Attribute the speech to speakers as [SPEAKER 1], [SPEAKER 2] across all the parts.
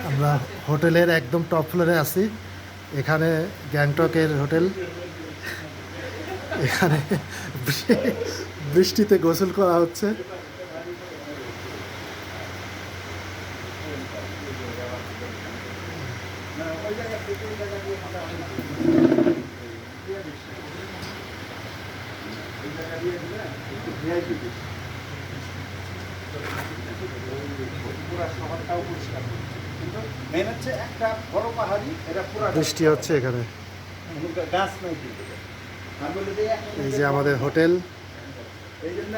[SPEAKER 1] আমরা হোটেলের একদম টপ ফ্লোরে আছি। এখানে গ্যাংটকের হোটেল। এখানে বৃষ্টিতে গোসল করা হচ্ছে। বৃষ্টি হচ্ছে এখানে। এই যে আমাদের হোটেল,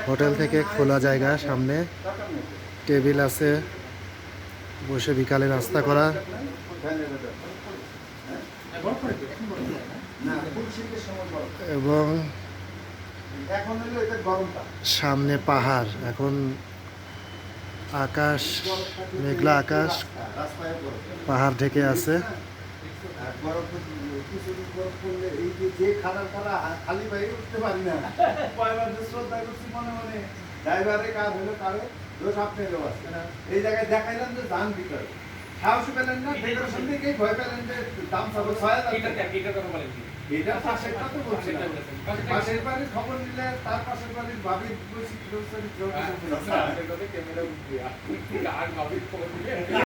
[SPEAKER 1] হোটেল থেকে খোলা জায়গা, সামনে টেবিল আছে, বসে বিকালে নাস্তা করা। এবং সামনে পাহাড়, এখন আকাশ মেঘলা আকাশ, পাহাড় ঢেকে আছে।
[SPEAKER 2] এই জায়গায় দেখাইলাম যে যান ভিতরে সাহস পেলেন না, ডেকোরেশন দেখেই ভয় পেলেন যে দাম সব ৬,০০০। এটা পাশের কথা বলছি, পাশের বাড়ির খবর নিলে তার পাশের বাড়ির ভাবির বৈশিষ্ট্য